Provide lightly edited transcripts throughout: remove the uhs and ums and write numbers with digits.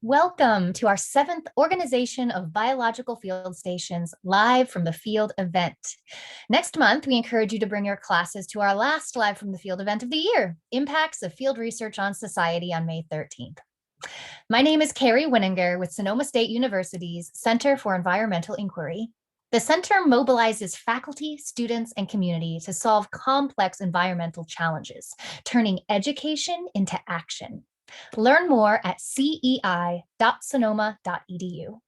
Welcome to our 7th Organization of Biological Field Stations Live from the Field event. Next month, we encourage you to bring your classes to our last Live from the Field event of the year, Impacts of Field Research on Society on May 13th. My name is Kerry Wininger with Sonoma State University's Center for Environmental Inquiry. The center mobilizes faculty, students, and community to solve complex environmental challenges, turning education into action. Learn more at cei.sonoma.edu.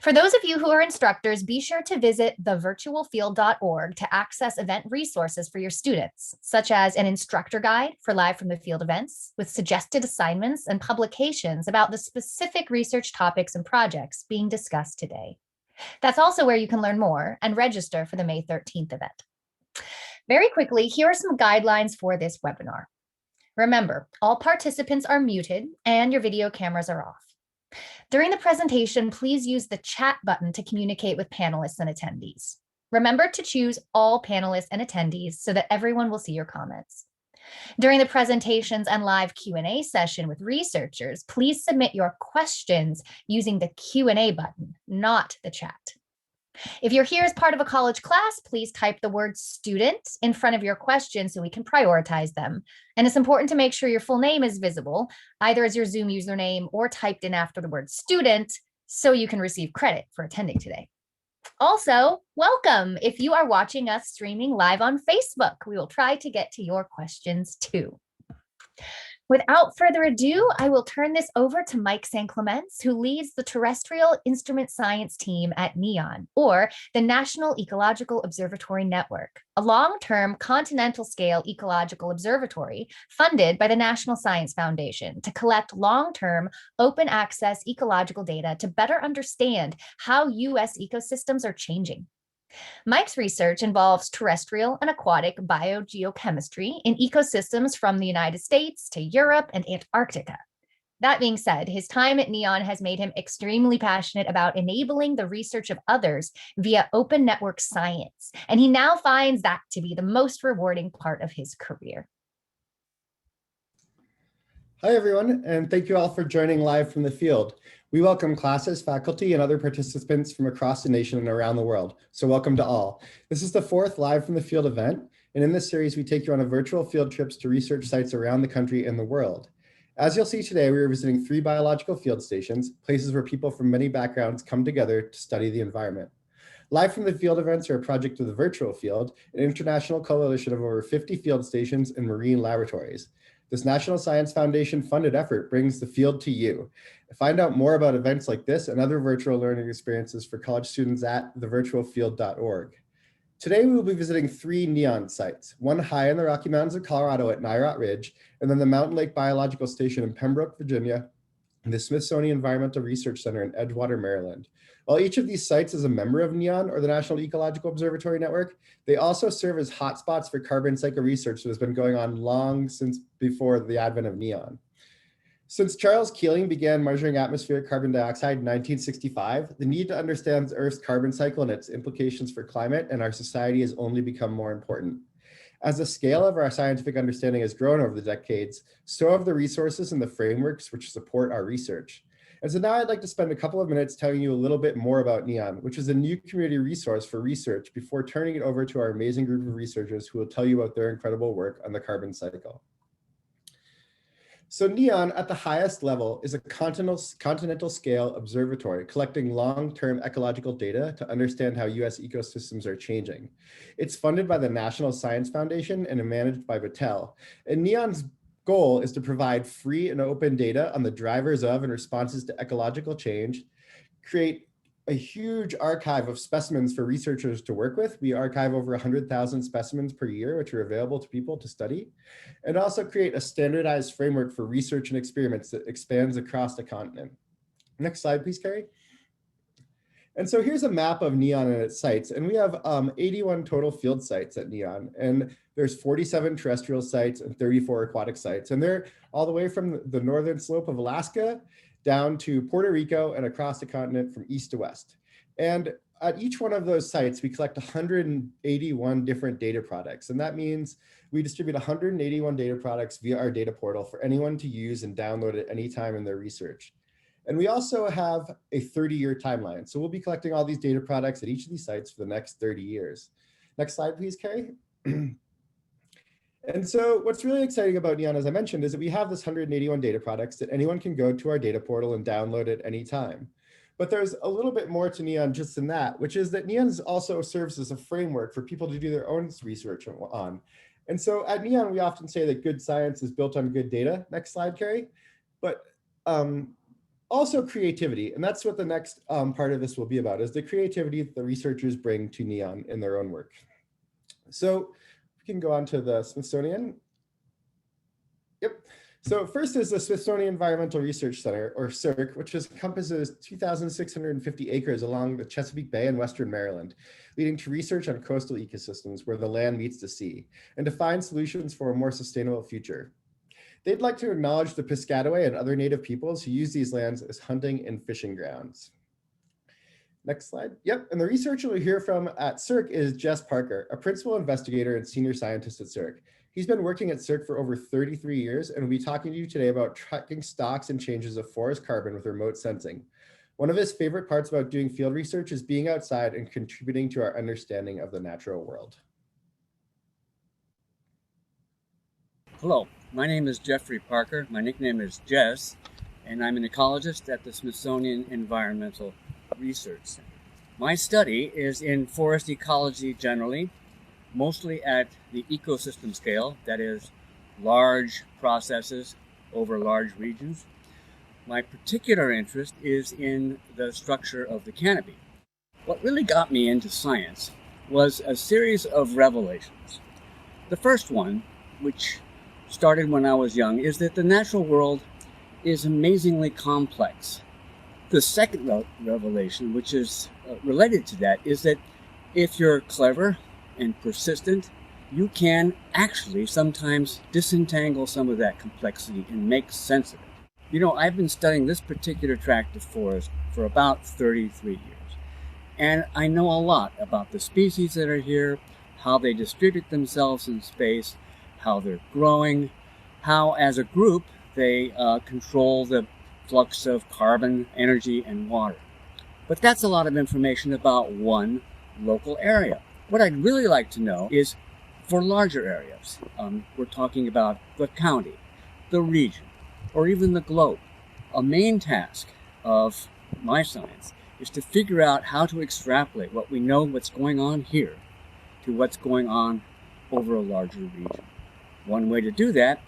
For those of you who are instructors, be sure to visit thevirtualfield.org to access event resources for your students, such as an instructor guide for Live from the Field events with suggested assignments and publications about the specific research topics and projects being discussed today. That's also where you can learn more and register for the May 13th event. Very quickly, here are some guidelines for this webinar. Remember, all participants are muted and your video cameras are off. During the presentation, please use the chat button to communicate with panelists and attendees. Remember to choose all panelists and attendees so that everyone will see your comments. During the presentations and live Q&A session with researchers, please submit your questions using the Q&A button, not the chat. If you're here as part of a college class, please type the word student in front of your question so we can prioritize them. And it's important to make sure your full name is visible, either as your Zoom username or typed in after the word student, so you can receive credit for attending today. Also, welcome if you are watching us streaming live on Facebook. We will try to get to your questions too. Without further ado, I will turn this over to Mike St. Clements, who leads the Terrestrial Instrument Science team at NEON, or the National Ecological Observatory Network, a long-term continental-scale ecological observatory funded by the National Science Foundation to collect long-term open-access ecological data to better understand how U.S. ecosystems are changing. Mike's research involves terrestrial and aquatic biogeochemistry in ecosystems from the United States to Europe and Antarctica. That being said, his time at NEON has made him extremely passionate about enabling the research of others via open network science, and he now finds that to be the most rewarding part of his career. Hi, everyone, and thank you all for joining Live from the Field. We welcome classes, faculty, and other participants from across the nation and around the world. So welcome to all. This is the 4th Live from the Field event, and in this series, we take you on a virtual field trips to research sites around the country and the world. As you'll see today, we are visiting 3 biological field stations, places where people from many backgrounds come together to study the environment. Live from the Field events are a project of the Virtual Field, an international coalition of over 50 field stations and marine laboratories. This National Science Foundation funded effort brings the field to you. Find out more about events like this and other virtual learning experiences for college students at thevirtualfield.org. Today, we will be visiting 3 NEON sites, one high in the Rocky Mountains of Colorado at Nywat Ridge, and then the Mountain Lake Biological Station in Pembroke, Virginia, and the Smithsonian Environmental Research Center in Edgewater, Maryland. While each of these sites is a member of NEON, or the National Ecological Observatory Network, they also serve as hotspots for carbon cycle research that has been going on long since before the advent of NEON. Since Charles Keeling began measuring atmospheric carbon dioxide in 1965, the need to understand Earth's carbon cycle and its implications for climate and our society has only become more important. As the scale of our scientific understanding has grown over the decades, so have the resources and the frameworks which support our research. And so now I'd like to spend a couple of minutes telling you a little bit more about NEON, which is a new community resource for research before turning it over to our amazing group of researchers who will tell you about their incredible work on the carbon cycle. So NEON at the highest level is a continental scale observatory collecting long-term ecological data to understand how US ecosystems are changing. It's funded by the National Science Foundation and managed by Battelle. And NEON's goal is to provide free and open data on the drivers of and responses to ecological change, create a huge archive of specimens for researchers to work with. We archive over 100,000 specimens per year, which are available to people to study, and also create a standardized framework for research and experiments that expands across the continent. Next slide, please, Kerry. And so here's a map of NEON and its sites, and we have 81 total field sites at NEON, and there's 47 terrestrial sites and 34 aquatic sites, and they're all the way from the northern slope of Alaska down to Puerto Rico and across the continent from east to west. And at each one of those sites, we collect 181 different data products. And that means we distribute 181 data products via our data portal for anyone to use and download at any time in their research. And we also have a 30-year timeline. So we'll be collecting all these data products at each of these sites for the next 30 years. Next slide, please, Kerry. And so what's really exciting about NEON, as I mentioned, is that we have this 181 data products that anyone can go to our data portal and download at any time. But there's a little bit more to NEON just than that, which is that NEON also serves as a framework for people to do their own research on. And so at NEON, we often say that good science is built on good data. Next slide, Kerry. But also creativity. And that's what the next part of this will be about, is the creativity that the researchers bring to NEON in their own work. So we can go on to the Smithsonian. Yep. So first is the Smithsonian Environmental Research Center, or CERC, which encompasses 2,650 acres along the Chesapeake Bay in Western Maryland, leading to research on coastal ecosystems where the land meets the sea, and to find solutions for a more sustainable future. They'd like to acknowledge the Piscataway and other native peoples who use these lands as hunting and fishing grounds. Next slide. Yep, and the researcher we'll hear from at CERC is Jess Parker, a principal investigator and senior scientist at CERC. He's been working at CERC for over 33 years and will be talking to you today about tracking stocks and changes of forest carbon with remote sensing. One of his favorite parts about doing field research is being outside and contributing to our understanding of the natural world. Hello, my name is Jeffrey Parker. My nickname is Jess, and I'm an ecologist at the Smithsonian Environmental Research Center. My study is in forest ecology generally, mostly at the ecosystem scale, that is, large processes over large regions. My particular interest is in the structure of the canopy. What really got me into science was a series of revelations. The first one, which started when I was young, is that the natural world is amazingly complex. The second revelation, which is related to that, is that if you're clever and persistent, you can actually sometimes disentangle some of that complexity and make sense of it. You know, I've been studying this particular tract of forest for about 33 years, and I know a lot about the species that are here, how they distribute themselves in space, how they're growing, how as a group they control the flux of carbon, energy, and water. But that's a lot of information about one local area. What I'd really like to know is for larger areas. We're talking about the county, the region, or even the globe. A main task of my science is to figure out how to extrapolate what we know what's going on here to what's going on over a larger region. One way to do that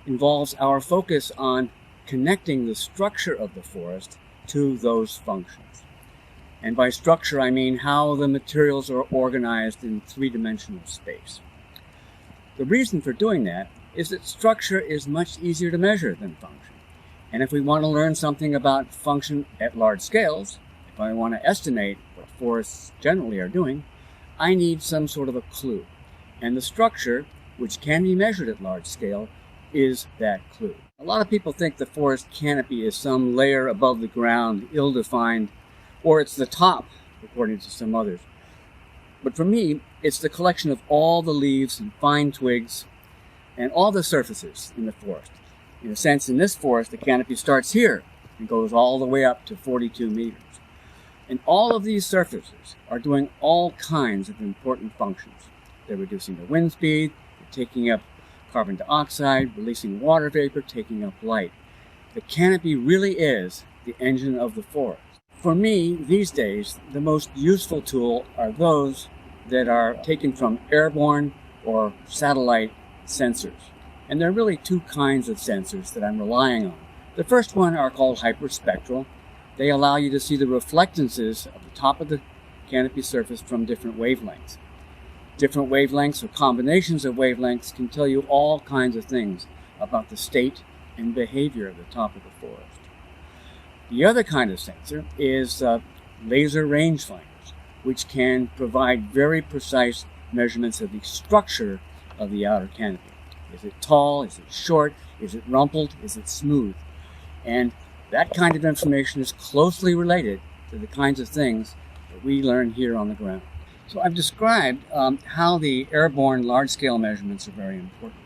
involves our focus on connecting the structure of the forest to those functions. And by structure, I mean how the materials are organized in three-dimensional space. The reason for doing that is that structure is much easier to measure than function. And if we want to learn something about function at large scales, if I want to estimate what forests generally are doing, I need some sort of a clue. And the structure, which can be measured at large scale, is that clue. A lot of people think the forest canopy is some layer above the ground, ill-defined, or it's the top, according to some others. But for me, it's the collection of all the leaves and fine twigs and all the surfaces in the forest. In a sense, in this forest, the canopy starts here and goes all the way up to 42 meters. And all of these surfaces are doing all kinds of important functions. They're reducing the wind speed, they're taking up carbon dioxide, releasing water vapor, taking up light. The canopy really is the engine of the forest. For me, these days, the most useful tool are those that are taken from airborne or satellite sensors. And there are really two kinds of sensors that I'm relying on. The first one are called hyperspectral. They allow you to see the reflectances of the top of the canopy surface from different wavelengths. Different wavelengths or combinations of wavelengths can tell you all kinds of things about the state and behavior of the top of the forest. The other kind of sensor is laser rangefinders, which can provide very precise measurements of the structure of the outer canopy. Is it tall? Is it short? Is it rumpled? Is it smooth? And that kind of information is closely related to the kinds of things that we learn here on the ground. So I've described how the airborne large-scale measurements are very important.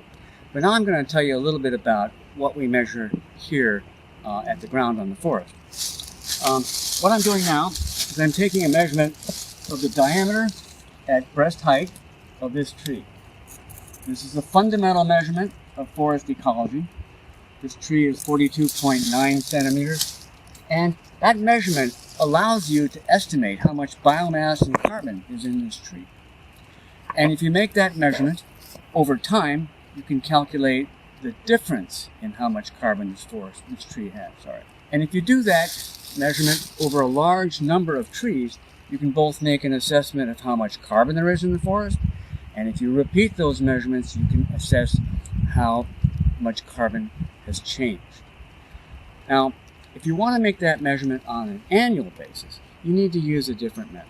But now I'm going to tell you a little bit about what we measure here at the ground on the forest. What I'm doing now is I'm taking a measurement of the diameter at breast height of this tree. This is a fundamental measurement of forest ecology. This tree is 42.9 centimeters, and that measurement allows you to estimate how much biomass and carbon is in this tree. And if you make that measurement over time, you can calculate the difference in how much carbon this tree has. And if you do that measurement over a large number of trees, you can both make an assessment of how much carbon there is in the forest, and if you repeat those measurements, you can assess how much carbon has changed. Now, if you want to make that measurement on an annual basis, you need to use a different method.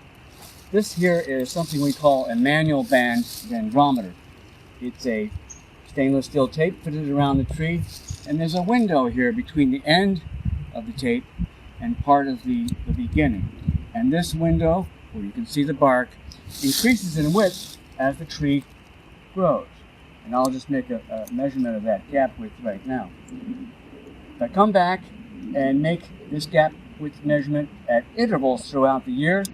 This here is something we call a manual band dendrometer. It's a stainless steel tape fitted around the tree, and there's a window here between the end of the tape and part of the beginning. And this window, where you can see the bark, increases in width as the tree grows. And I'll just make a measurement of that gap width right now. If I come back and make this gap width measurement at intervals throughout the year,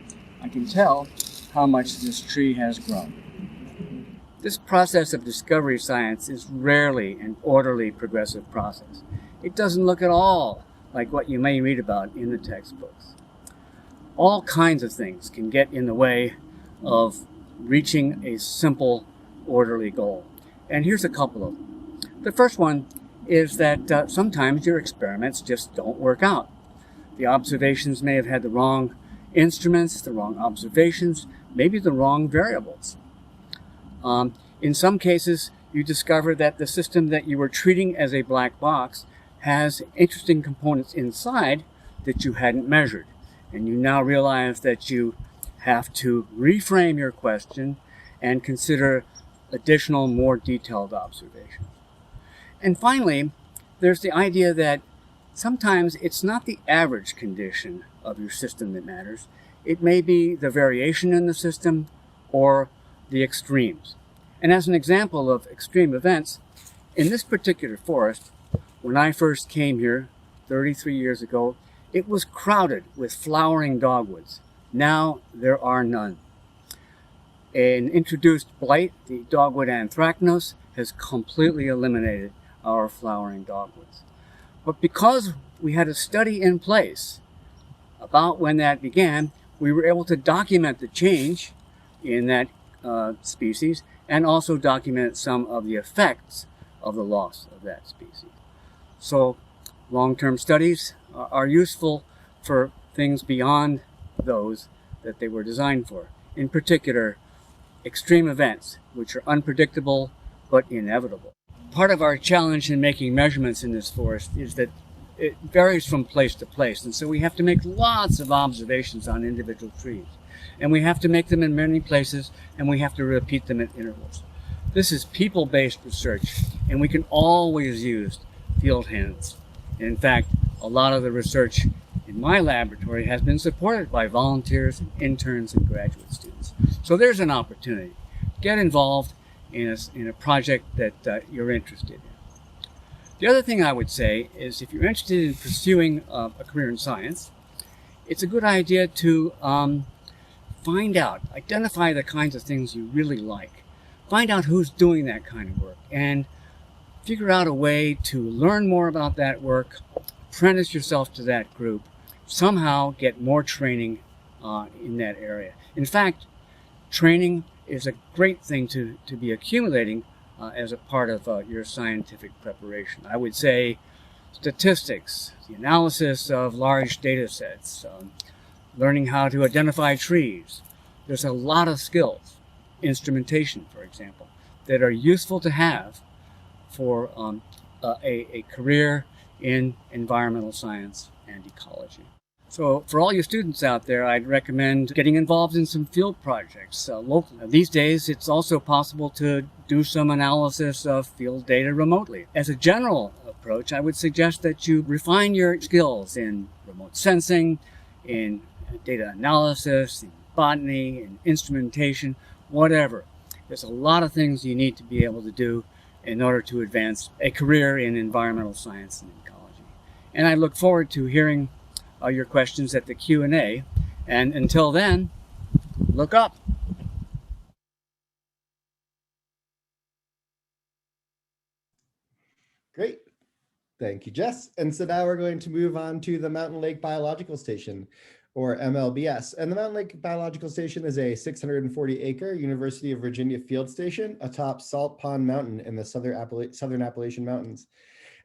I can tell how much this tree has grown. This process of discovery science is rarely an orderly, progressive process. It doesn't look at all like what you may read about in the textbooks. All kinds of things can get in the way of reaching a simple, orderly goal. And here's a couple of them. The first one is that sometimes your experiments just don't work out. The observations may have had the wrong instruments, the wrong observations, maybe the wrong variables. In some cases, you discover that the system that you were treating as a black box has interesting components inside that you hadn't measured. And you now realize that you have to reframe your question and consider additional, more detailed observations. And finally, there's the idea that sometimes it's not the average condition of your system that matters. It may be the variation in the system or the extremes. And as an example of extreme events, in this particular forest, when I first came here 33 years ago, it was crowded with flowering dogwoods. Now there are none. An introduced blight, the dogwood anthracnose, has completely eliminated our flowering dogwoods. But because we had a study in place about when that began, we were able to document the change in that species and also document some of the effects of the loss of that species. So long-term studies are useful for things beyond those that they were designed for. In particular, extreme events, which are unpredictable but inevitable. Part of our challenge in making measurements in this forest is that it varies from place to place, and so we have to make lots of observations on individual trees. And we have to make them in many places, and we have to repeat them at intervals. This is people-based research, and we can always use field hands. In fact, a lot of the research in my laboratory has been supported by volunteers, and interns, and graduate students. So there's an opportunity. Get involved in a project that you're interested in. The other thing I would say is if you're interested in pursuing a career in science, it's a good idea to identify the kinds of things you really like. Find out who's doing that kind of work and figure out a way to learn more about that work, apprentice yourself to that group, somehow get more training in that area. In fact, training is a great thing to be accumulating as a part of your scientific preparation. I would say statistics, the analysis of large data sets, learning how to identify trees. There's a lot of skills, instrumentation, for example, that are useful to have for a career in environmental science and ecology. So for all you students out there, I'd recommend getting involved in some field projects locally. These days, it's also possible to do some analysis of field data remotely. As a general approach, I would suggest that you refine your skills in remote sensing, in data analysis, in botany, in instrumentation, whatever. There's a lot of things you need to be able to do in order to advance a career in environmental science and ecology. And I look forward to hearing your questions at the Q&A. And until then, look up. Great. Thank you, Jess. And so now we're going to move on to the Mountain Lake Biological Station, or MLBS. And the Mountain Lake Biological Station is a 640-acre University of Virginia field station atop Salt Pond Mountain in the Southern Appalachian Mountains.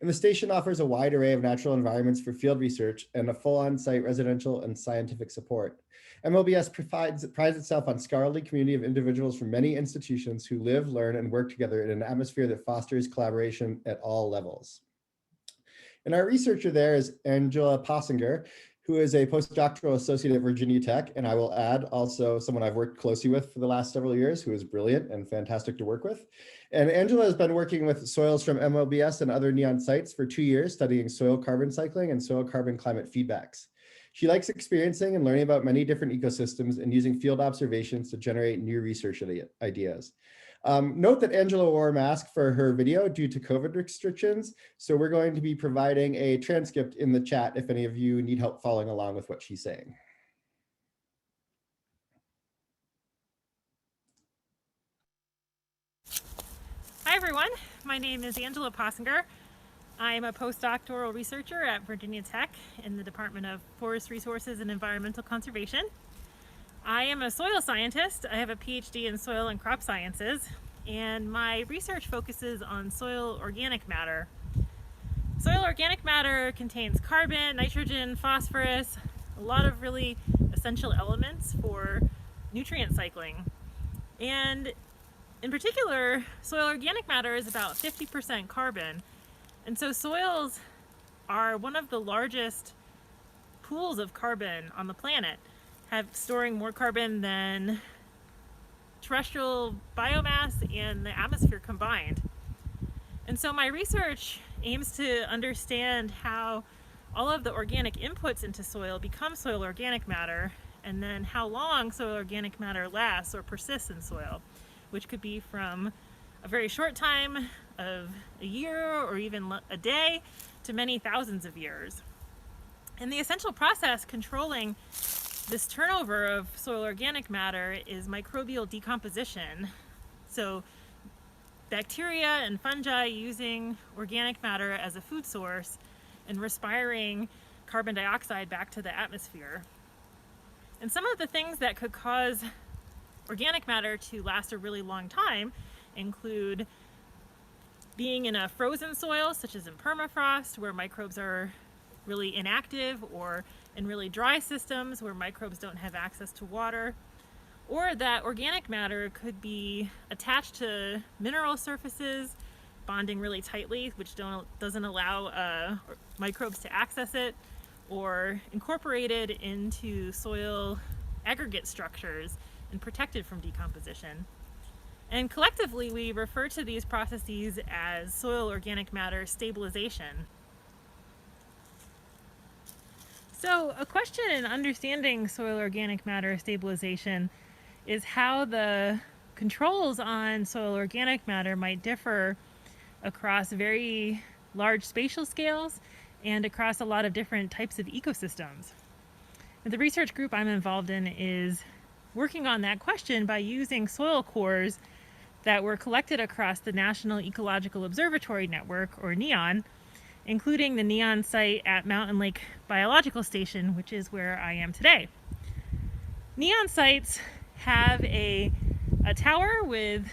And the station offers a wide array of natural environments for field research and a full on-site residential and scientific support. MLBS prides itself on scholarly community of individuals from many institutions who live, learn, and work together in an atmosphere that fosters collaboration at all levels. And our researcher there is Angela Possinger, who is a postdoctoral associate at Virginia Tech, and I will add also someone I've worked closely with for the last several years, who is brilliant and fantastic to work with. And Angela has been working with soils from MLBS and other NEON sites for 2 years, studying soil carbon cycling and soil carbon climate feedbacks. She likes experiencing and learning about many different ecosystems and using field observations to generate new research ideas. Note that Angela wore a mask for her video due to COVID restrictions, so we're going to be providing a transcript in the chat if any of you need help following along with what she's saying. Hi everyone, my name is Angela Possinger. I'm a postdoctoral researcher at Virginia Tech in the Department of Forest Resources and Environmental Conservation. I am a soil scientist. I have a PhD in soil and crop sciences, and my research focuses on soil organic matter. Soil organic matter contains carbon, nitrogen, phosphorus, a lot of really essential elements for nutrient cycling. And in particular, soil organic matter is about 50% carbon. And so soils are one of the largest pools of carbon on the planet, storing more carbon than terrestrial biomass and the atmosphere combined. And so my research aims to understand how all of the organic inputs into soil become soil organic matter, and then how long soil organic matter lasts or persists in soil, which could be from a very short time of a year or even a day to many thousands of years. And the essential process controlling this turnover of soil organic matter is microbial decomposition. So bacteria and fungi using organic matter as a food source and respiring carbon dioxide back to the atmosphere. And some of the things that could cause organic matter to last a really long time include being in a frozen soil, such as in permafrost, where microbes are really inactive, or in really dry systems where microbes don't have access to water, or that organic matter could be attached to mineral surfaces, bonding really tightly, which doesn't allow microbes to access it, or incorporated into soil aggregate structures and protected from decomposition. And collectively, we refer to these processes as soil organic matter stabilization. So a question in understanding soil organic matter stabilization is how the controls on soil organic matter might differ across very large spatial scales and across a lot of different types of ecosystems. And the research group I'm involved in is working on that question by using soil cores that were collected across the National Ecological Observatory Network, or NEON, including the NEON site at Mountain Lake Biological Station, which is where I am today. NEON sites have a tower with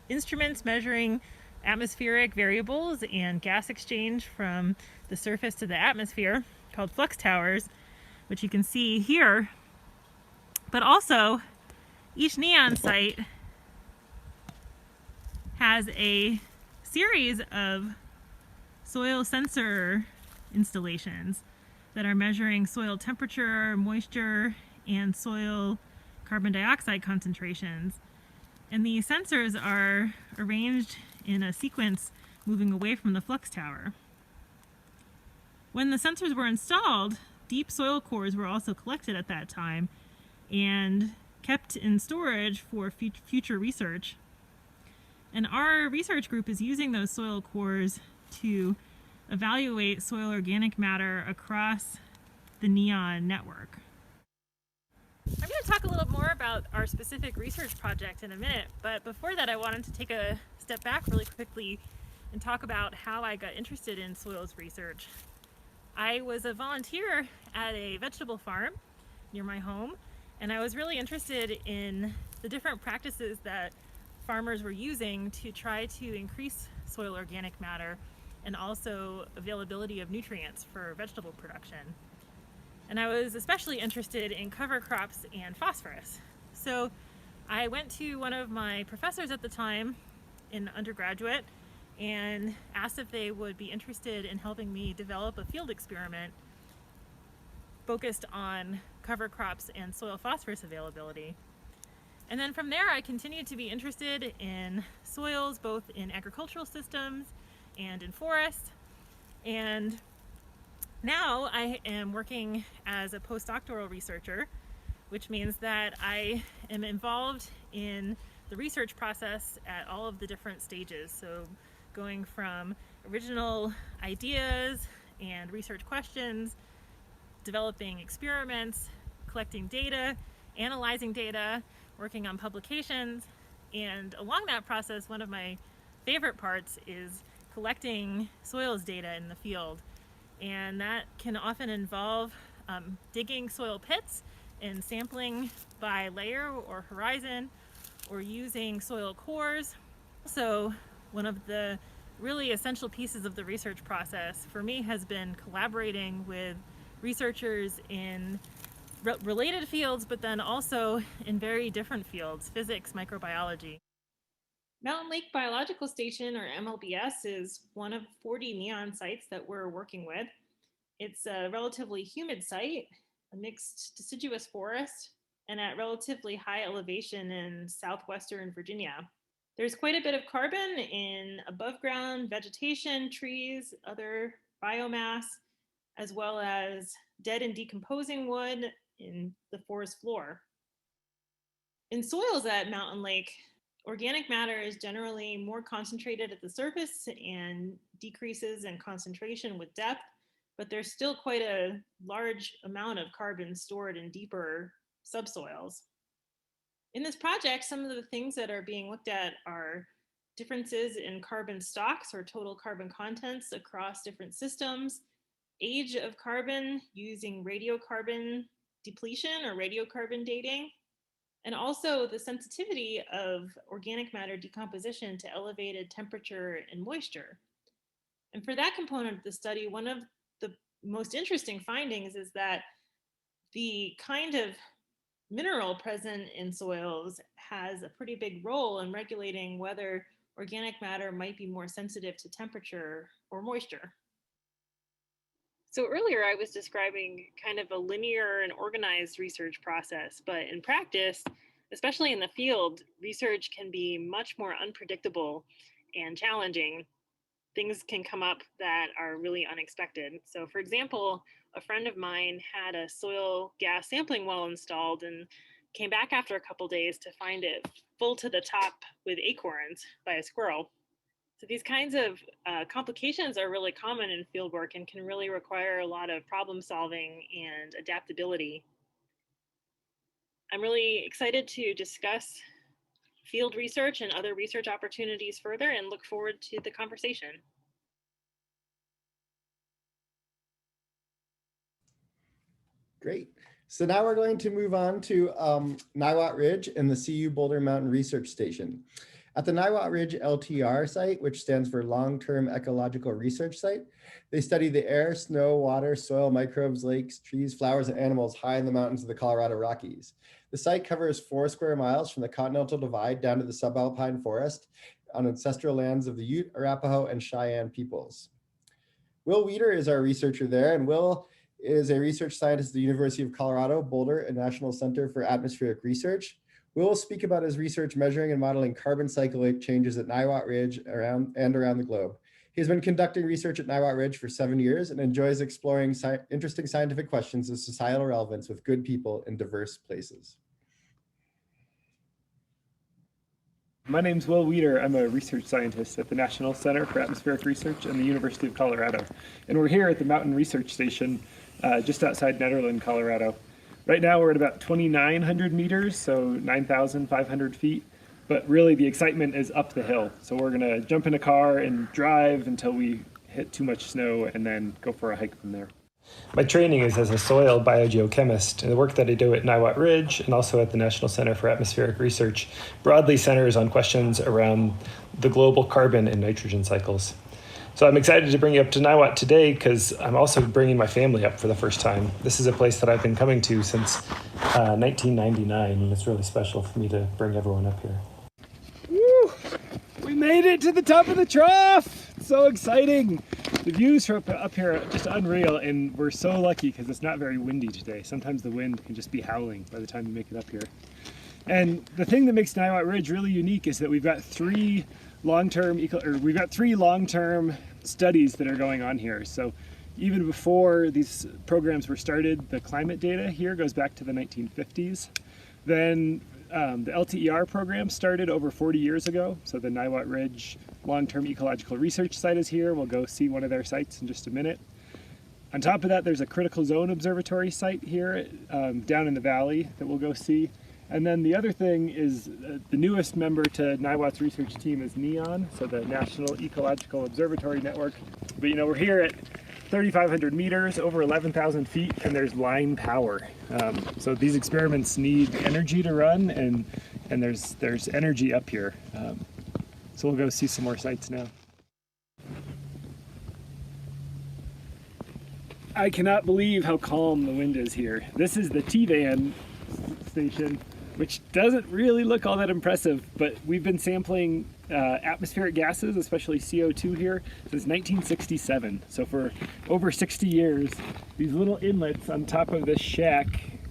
instruments measuring atmospheric variables and gas exchange from the surface to the atmosphere, called flux towers, which you can see here. But also, each NEON site has a series of soil sensor installations that are measuring soil temperature, moisture, and soil carbon dioxide concentrations. And these sensors are arranged in a sequence moving away from the flux tower. When the sensors were installed, deep soil cores were also collected at that time and kept in storage for future research. And our research group is using those soil cores to evaluate soil organic matter across the NEON network. I'm going to talk a little more about our specific research project in a minute, but before that I wanted to take a step back really quickly and talk about how I got interested in soils research. I was a volunteer at a vegetable farm near my home, and I was really interested in the different practices that farmers were using to try to increase soil organic matter and also availability of nutrients for vegetable production. And I was especially interested in cover crops and phosphorus. So I went to one of my professors at the time in undergraduate and asked if they would be interested in helping me develop a field experiment focused on cover crops and soil phosphorus availability. And then from there I continued to be interested in soils, both in agricultural systems and in forests. And now I am working as a postdoctoral researcher, which means that I am involved in the research process at all of the different stages. So going from original ideas and research questions, developing experiments, collecting data, analyzing data, working on publications. And along that process, one of my favorite parts is collecting soils data in the field. And that can often involve digging soil pits and sampling by layer or horizon, or using soil cores. So one of the really essential pieces of the research process for me has been collaborating with researchers in related fields, but then also in very different fields, physics, microbiology. Mountain Lake Biological Station, or MLBS, is one of 40 NEON sites that we're working with. It's a relatively humid site, a mixed deciduous forest, and at relatively high elevation in southwestern Virginia. There's quite a bit of carbon in above ground vegetation, trees, other biomass, as well as dead and decomposing wood in the forest floor. In soils at Mountain Lake, organic matter is generally more concentrated at the surface and decreases in concentration with depth, but there's still quite a large amount of carbon stored in deeper subsoils. In this project, some of the things that are being looked at are differences in carbon stocks or total carbon contents across different systems, age of carbon using radiocarbon depletion or radiocarbon dating, and also the sensitivity of organic matter decomposition to elevated temperature and moisture. And for that component of the study, one of the most interesting findings is that the kind of mineral present in soils has a pretty big role in regulating whether organic matter might be more sensitive to temperature or moisture. So earlier I was describing kind of a linear and organized research process, but in practice, especially in the field, research can be much more unpredictable and challenging. Things can come up that are really unexpected. So for example, a friend of mine had a soil gas sampling well installed and came back after a couple days to find it full to the top with acorns by a squirrel. So these kinds of complications are really common in fieldwork and can really require a lot of problem solving and adaptability. I'm really excited to discuss field research and other research opportunities further and look forward to the conversation. Great. So now we're going to move on to Nywat Ridge and the CU Boulder Mountain Research Station. At the Nywat Ridge LTR site, which stands for Long-Term Ecological Research Site, they study the air, snow, water, soil, microbes, lakes, trees, flowers, and animals high in the mountains of the Colorado Rockies. The site covers 4 square miles from the Continental Divide down to the subalpine forest on ancestral lands of the Ute, Arapaho, and Cheyenne peoples. Will Weider is our researcher there, and Will is a research scientist at the University of Colorado, Boulder, and National Center for Atmospheric Research. Will speak about his research measuring and modeling carbon cycle changes at Nywat Ridge around the globe. He's been conducting research at Nywat Ridge for 7 years and enjoys exploring interesting scientific questions of societal relevance with good people in diverse places. My name's Will Weider. I'm a research scientist at the National Center for Atmospheric Research and the University of Colorado. And we're here at the Mountain Research Station just outside Nederland, Colorado. Right now we're at about 2,900 meters, so 9,500 feet. But really the excitement is up the hill. So we're gonna jump in a car and drive until we hit too much snow and then go for a hike from there. My training is as a soil biogeochemist, and the work that I do at Nywat Ridge and also at the National Center for Atmospheric Research broadly centers on questions around the global carbon and nitrogen cycles. So I'm excited to bring you up to Nywat today because I'm also bringing my family up for the first time. This is a place that I've been coming to since 1999, and it's really special for me to bring everyone up here. Woo! We made it to the top of the Trough! It's so exciting! The views from up here are just unreal, and we're so lucky because it's not very windy today. Sometimes the wind can just be howling by the time you make it up here. And the thing that makes Nywat Ridge really unique is that we've got three long-term studies that are going on here. So even before these programs were started, the climate data here goes back to the 1950s. Then the LTER program started over 40 years ago. So the Nywat Ridge Long-Term Ecological Research Site is here. We'll go see one of their sites in just a minute. On top of that, there's a critical zone observatory site here down in the valley that we'll go see. And then the other thing is the newest member to Nywat's research team is NEON, so the National Ecological Observatory Network. But you know, we're here at 3,500 meters, over 11,000 feet, and there's line power. So these experiments need energy to run, and there's energy up here. So we'll go see some more sites now. I cannot believe how calm the wind is here. This is the Tvan Station, which doesn't really look all that impressive, but we've been sampling atmospheric gases, especially CO2 here, since 1967. So for over 60 years, these little inlets on top of this shack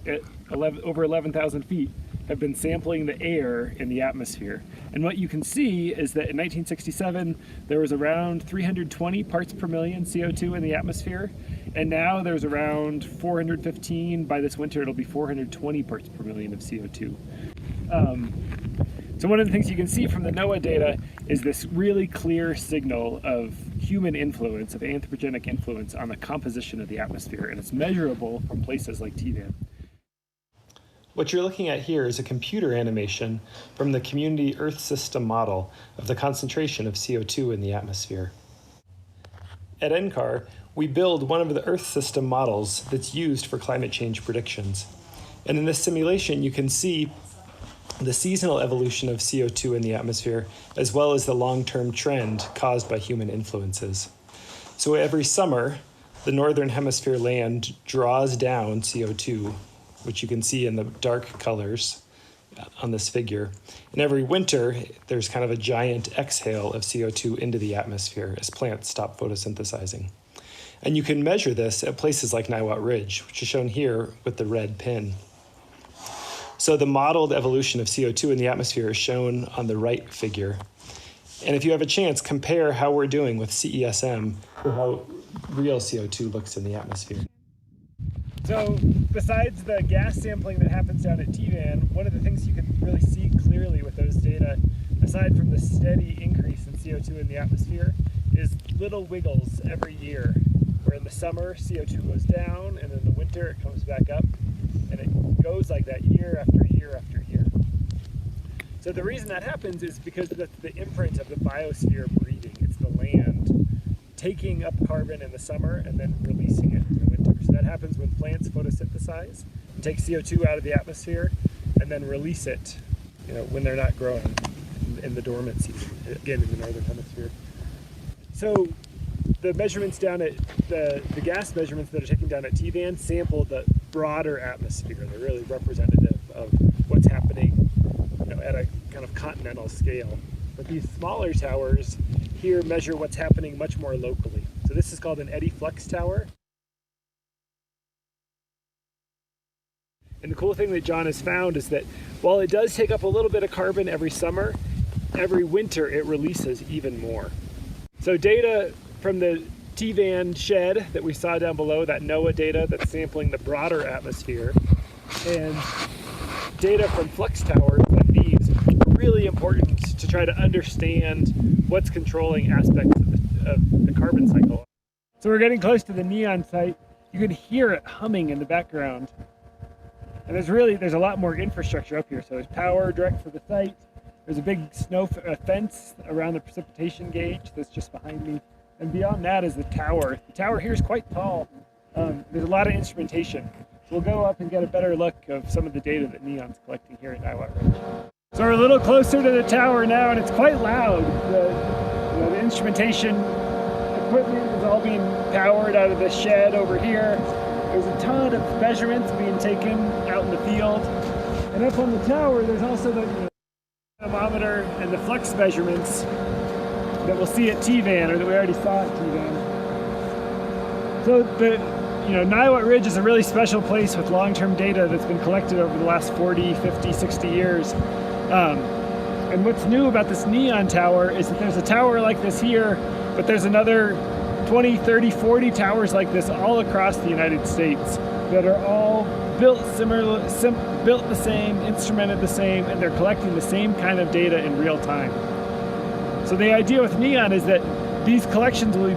at over 11,000 feet have been sampling the air in the atmosphere. And what you can see is that in 1967, there was around 320 parts per million CO2 in the atmosphere. And now there's around 415. By this winter, it'll be 420 parts per million of CO2. So one of the things you can see from the NOAA data is this really clear signal of human influence, of anthropogenic influence on the composition of the atmosphere. And it's measurable from places like Tvan. What you're looking at here is a computer animation from the Community Earth System model of the concentration of CO2 in the atmosphere. At NCAR, we build one of the Earth System models that's used for climate change predictions. And in this simulation, you can see the seasonal evolution of CO2 in the atmosphere, as well as the long-term trend caused by human influences. So every summer, the Northern Hemisphere land draws down CO2, which you can see in the dark colors on this figure. And every winter, there's kind of a giant exhale of CO2 into the atmosphere as plants stop photosynthesizing. And you can measure this at places like Nywat Ridge, which is shown here with the red pin. So the modeled evolution of CO2 in the atmosphere is shown on the right figure. And if you have a chance, compare how we're doing with CESM or how real CO2 looks in the atmosphere. So besides the gas sampling that happens down at Tvan, one of the things you can really see clearly with those data, aside from the steady increase in CO2 in the atmosphere, is little wiggles every year, where in the summer CO2 goes down and in the winter it comes back up, and it goes like that year after year after year. So the reason that happens is because that's the imprint of the biosphere breathing. It's the land taking up carbon in the summer and then releasing it in the winter. So that happens when plants photosynthesize and take CO2 out of the atmosphere and then release it, when they're not growing in the dormant season, again in the Northern Hemisphere. So the measurements down at the gas measurements that are taken down at Tvan sample the broader atmosphere. They're really representative of what's happening at a kind of continental scale. But these smaller towers here measure what's happening much more locally. So this is called an eddy flux tower. And the cool thing that John has found is that while it does take up a little bit of carbon every summer, every winter it releases even more. So data from the Tvan shed that we saw down below, that NOAA data that's sampling the broader atmosphere, and data from flux towers like these are really important to try to understand what's controlling aspects of the carbon cycle. So we're getting close to the neon site. You can hear it humming in the background. And there's a lot more infrastructure up here. So there's power direct for the site. There's a big snow fence around the precipitation gauge that's just behind me. And beyond that is the tower. The tower here is quite tall. There's a lot of instrumentation. So we'll go up and get a better look of some of the data that NEON's collecting here at Nywat Ridge. So we're a little closer to the tower now, and it's quite loud. The instrumentation equipment is all being powered out of the shed over here. There's a ton of measurements being taken out in the field. And up on the tower, there's also the thermometer and the flux measurements that we'll see at Tvan, or that we already saw at Tvan. So Nywat Ridge is a really special place with long-term data that's been collected over the last 40, 50, 60 years. And what's new about this neon tower is that there's a tower like this here, but there's another 20, 30, 40 towers like this all across the United States that are all built built the same, instrumented the same, and they're collecting the same kind of data in real time. So the idea with NEON is that these collections will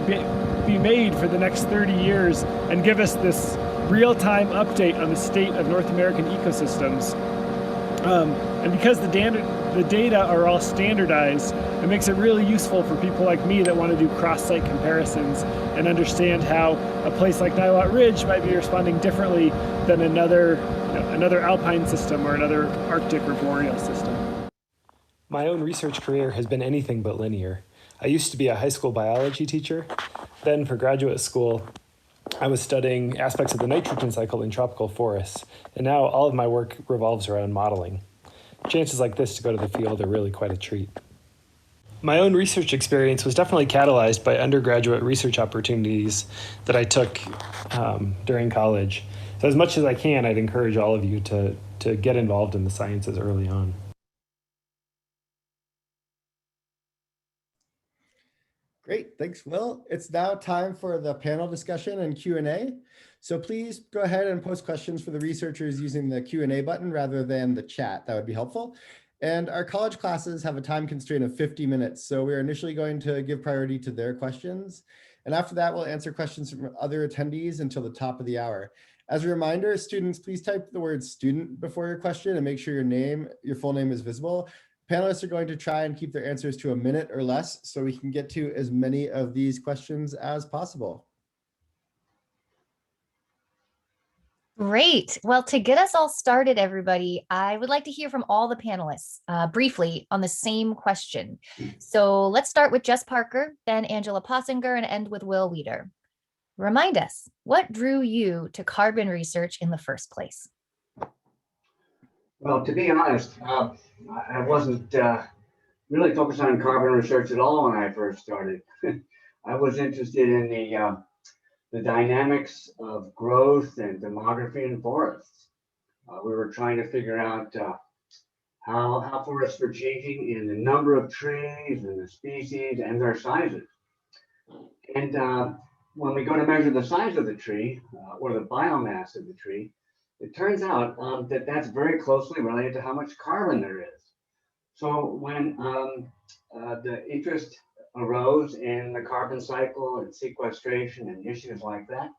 be made for the next 30 years and give us this real-time update on the state of North American ecosystems. And because the data are all standardized, it makes it really useful for people like me that want to do cross-site comparisons and understand how a place like Nywat Ridge might be responding differently than another alpine system or another Arctic or boreal system. My own research career has been anything but linear. I used to be a high school biology teacher. Then for graduate school, I was studying aspects of the nitrogen cycle in tropical forests. And now all of my work revolves around modeling. Chances like this to go to the field are really quite a treat. My own research experience was definitely catalyzed by undergraduate research opportunities that I took during college. So as much as I can, I'd encourage all of you to get involved in the sciences early on. Great, thanks, Will. It's now time for the panel discussion and Q&A. So please go ahead and post questions for the researchers using the Q&A button rather than the chat. That would be helpful. And our college classes have a time constraint of 50 minutes. So we're initially going to give priority to their questions. And after that, we'll answer questions from other attendees until the top of the hour. As a reminder, students, please type the word student before your question and make sure your full name is visible. Panelists are going to try and keep their answers to a minute or less so we can get to as many of these questions as possible. Great. Well, to get us all started, everybody, I would like to hear from all the panelists briefly on the same question. So let's start with Jess Parker, then Angela Possinger, and end with Will Weider. Remind us, what drew you to carbon research in the first place? Well, to be honest, I wasn't really focused on carbon research at all when I first started. I was interested in the dynamics of growth and demography in forests. We were trying to figure out how forests were changing in the number of trees and the species and their sizes. And when we go to measure the size of the tree or the biomass of the tree, it turns out that that's very closely related to how much carbon there is. So when the interest arose in the carbon cycle and sequestration and issues like that,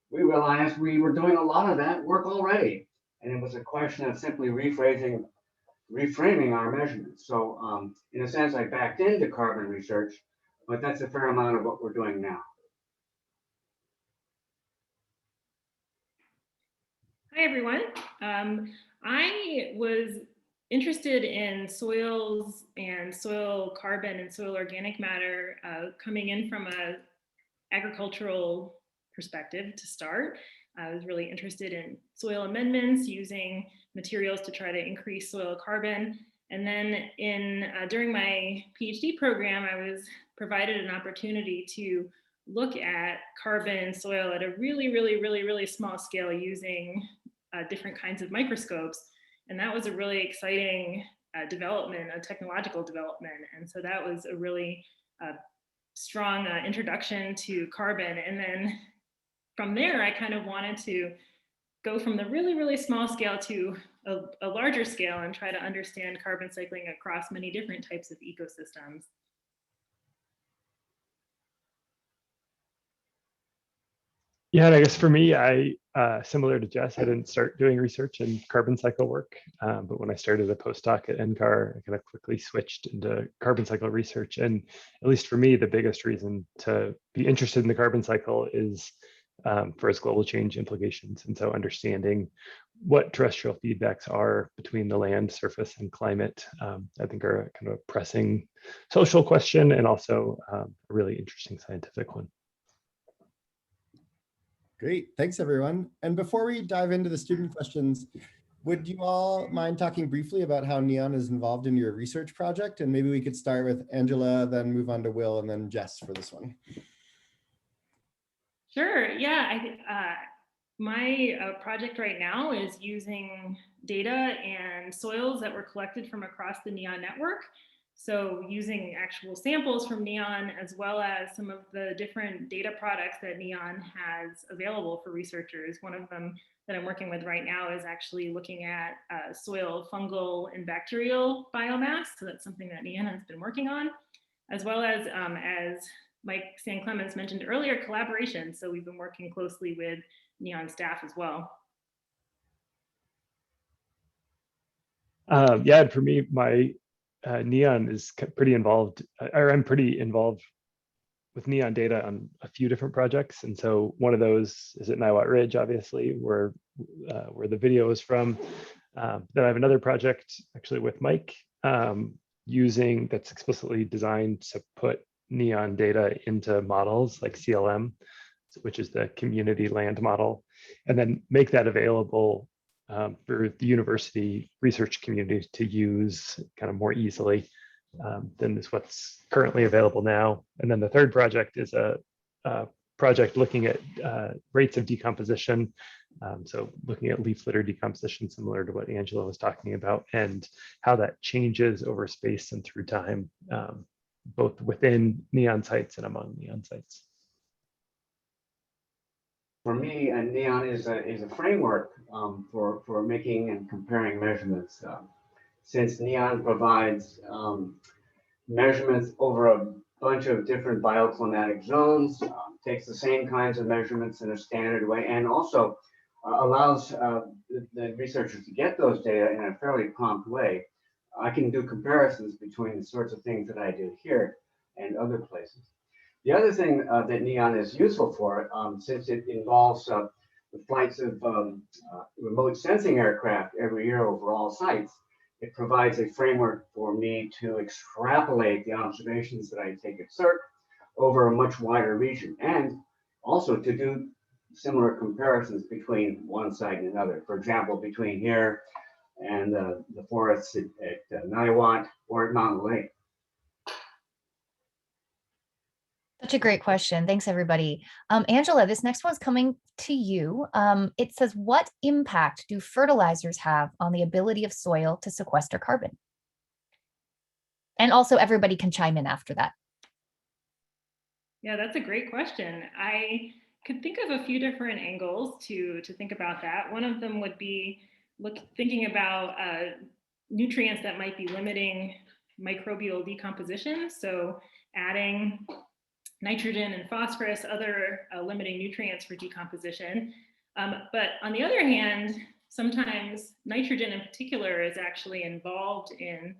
we realized we were doing a lot of that work already. And it was a question of simply reframing our measurements. So in a sense, I backed into carbon research, but that's a fair amount of what we're doing now. Hi, everyone. I was interested in soils and soil carbon and soil organic matter coming in from an agricultural perspective to start. I was really interested in soil amendments, using materials to try to increase soil carbon. And then during my PhD program, I was provided an opportunity to look at carbon and soil at a really small scale using different kinds of microscopes. And that was a really exciting development, a technological development. And so that was a really strong introduction to carbon. And then from there, I kind of wanted to go from the really, really small scale to a larger scale and try to understand carbon cycling across many different types of ecosystems. Yeah, and I guess for me, similar to Jess, I didn't start doing research in carbon cycle work, but when I started a postdoc at NCAR, I kind of quickly switched into carbon cycle research. And at least for me, the biggest reason to be interested in the carbon cycle is for its global change implications. And so understanding what terrestrial feedbacks are between the land, surface, and climate, I think are a kind of a pressing social question and also a really interesting scientific one. Great, thanks everyone. And before we dive into the student questions, would you all mind talking briefly about how NEON is involved in your research project? And maybe we could start with Angela, then move on to Will, and then Jess for this one. Sure, yeah. My project right now is using data and soils that were collected from across the NEON network. So using actual samples from NEON, as well as some of the different data products that NEON has available for researchers. One of them that I'm working with right now is actually looking at soil fungal and bacterial biomass. So that's something that NEON has been working on, as well as Mike San Clemens mentioned earlier, collaboration. So we've been working closely with NEON staff as well. Yeah, and for me, my NEON is pretty involved, or I'm pretty involved with NEON data on a few different projects. And so one of those is at Nywat Ridge, obviously, where the video is from. Then I have another project actually with Mike that's explicitly designed to put NEON data into models like CLM, which is the community land model, and then make that available for the university research community to use kind of more easily than is what's currently available now. And then the third project is a project looking at rates of decomposition. So looking at leaf litter decomposition, similar to what Angela was talking about, and how that changes over space and through time, both within NEON sites and among NEON sites. For me, NEON is a framework for making and comparing measurements. Since NEON provides measurements over a bunch of different bioclimatic zones, takes the same kinds of measurements in a standard way, and also allows the researchers to get those data in a fairly prompt way. I can do comparisons between the sorts of things that I do here and other places. The other thing that NEON is useful for, since it involves the flights of remote sensing aircraft every year over all sites, it provides a framework for me to extrapolate the observations that I take at CERC over a much wider region, and also to do similar comparisons between one site and another. For example, between here and the forests at Nywat or at Mountain Lake. Such a great question. Thanks, everybody. Angela, this next one's coming to you. It says, what impact do fertilizers have on the ability of soil to sequester carbon? And also everybody can chime in after that. Yeah, that's a great question. I could think of a few different angles to think about that. One of them would be thinking about nutrients that might be limiting microbial decomposition. So adding nitrogen and phosphorus, other limiting nutrients for decomposition. But on the other hand, sometimes nitrogen in particular is actually involved in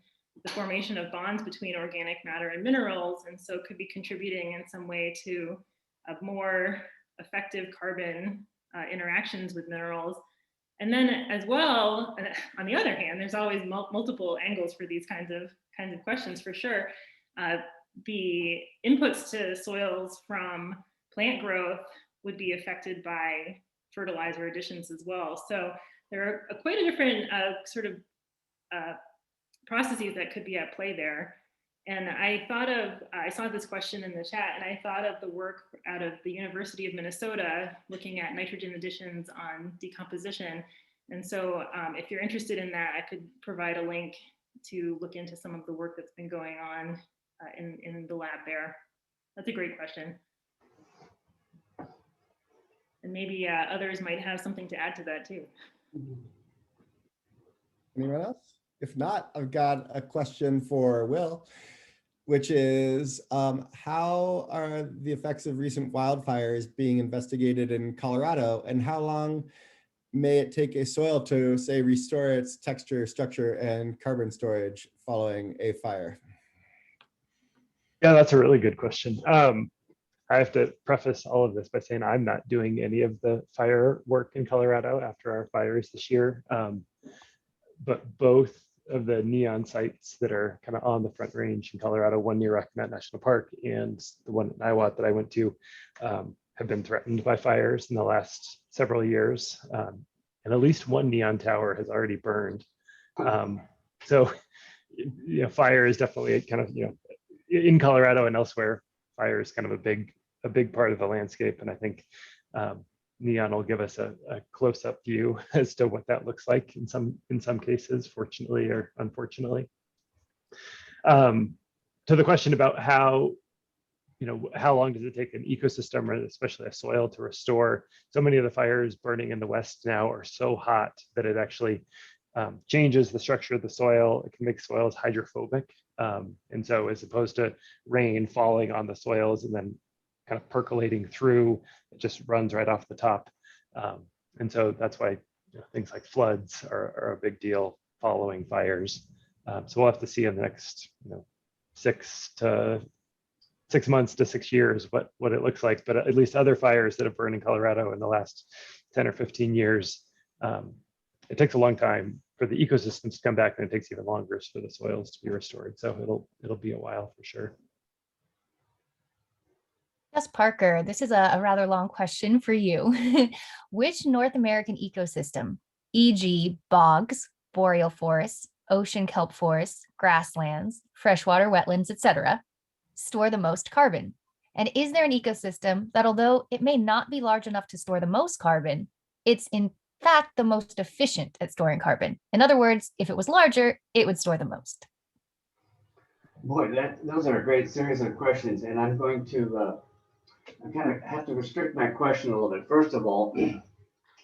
the formation of bonds between organic matter and minerals, and so could be contributing in some way to more effective carbon interactions with minerals. And then as well, on the other hand, there's always multiple angles for these kinds of questions for sure. The inputs to soils from plant growth would be affected by fertilizer additions as well. So there are quite a different sort of processes that could be at play there. And I saw this question in the chat, and I thought of the work out of the University of Minnesota looking at nitrogen additions on decomposition. And so if you're interested in that, I could provide a link to look into some of the work that's been going on in the lab there. That's a great question. And maybe others might have something to add to that too. Anyone else? If not, I've got a question for Will, which is how are the effects of recent wildfires being investigated in Colorado, and how long may it take a soil to, say, restore its texture, structure, and carbon storage following a fire? Yeah, that's a really good question. I have to preface all of this by saying I'm not doing any of the fire work in Colorado after our fires this year. But both of the neon sites that are kind of on the Front Range in Colorado, one near Rocky Mountain National Park and the one at Nywat that I went to, have been threatened by fires in the last several years. And at least one neon tower has already burned. So, you know, fire is definitely kind of, you know, in Colorado and elsewhere, fire is kind of a big part of the landscape. And I think neon will give us a close-up view as to what that looks like in some cases, fortunately or unfortunately. To the question about how, you know, how long does it take an ecosystem, or especially a soil, to restore? So many of the fires burning in the West now are so hot that it actually changes the structure of the soil. It can make soils hydrophobic. And so as opposed to rain falling on the soils and then kind of percolating through, it just runs right off the top. And so that's why, you know, things like floods are a big deal following fires. So we'll have to see in the next, you know, 6 months to 6 years what it looks like. But at least other fires that have burned in Colorado in the last 10 or 15 years, it takes a long time for the ecosystems to come back, and it takes even longer for the soils to be restored. So it'll be a while for sure. Yes, Parker, this is a rather long question for you. Which North American ecosystem, e.g. bogs, boreal forests, ocean kelp forests, grasslands, freshwater wetlands, etc., store the most carbon? And is there an ecosystem that, although it may not be large enough to store the most carbon, it's in fact the most efficient at storing carbon? In other words, if it was larger, it would store the most. Boy, those are a great series of questions, and I'm going to I kind of have to restrict my question a little bit. First of all, I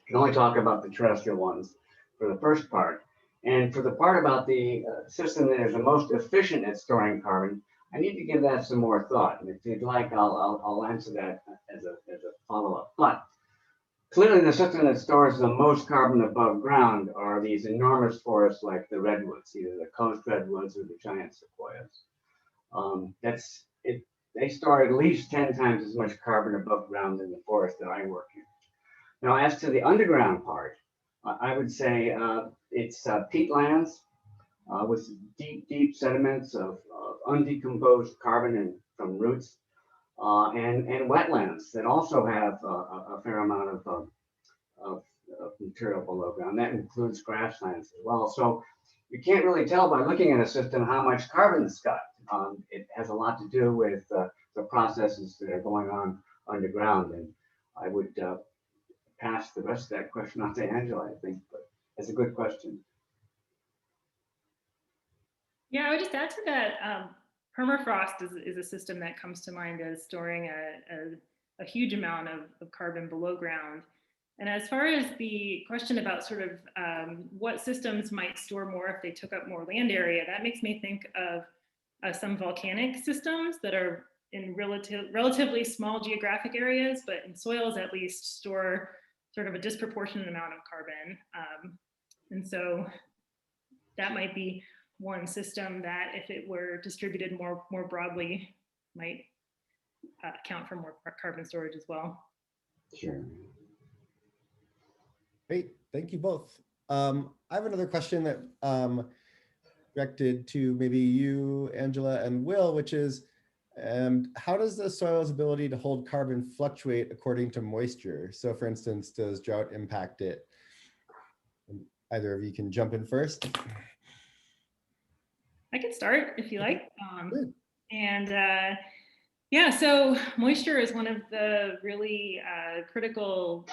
can only talk about the terrestrial ones for the first part. And for the part about the system that is the most efficient at storing carbon, I need to give that some more thought. And if you'd like, I'll answer that as a follow-up. But clearly the system that stores the most carbon above ground are these enormous forests like the redwoods, either the coast redwoods or the giant sequoias. They store at least 10 times as much carbon above ground in the forest that I work in. Now, as to the underground part, I would say it's peatlands with deep sediments of undecomposed carbon from roots, and wetlands that also have a fair amount of material below ground. That includes grasslands as well. So you can't really tell by looking at a system how much carbon it's got. It has a lot to do with the processes that are going on underground. And I would pass the rest of that question on to Angela, I think, but it's a good question. Yeah, I would just add to that, permafrost is a system that comes to mind as storing a huge amount of carbon below ground. And as far as the question about sort of what systems might store more if they took up more land area, that makes me think of some volcanic systems that are in relatively small geographic areas, but in soils at least store sort of a disproportionate amount of carbon. And so that might be one system that, if it were distributed more broadly, might account for more carbon storage as well. Sure. Great, thank you both. I have another question that directed to maybe you, Angela, and Will, which is, how does the soil's ability to hold carbon fluctuate according to moisture? So for instance, does drought impact it? Either of you can jump in first. I can start if you like. Yeah, so moisture is one of the really critical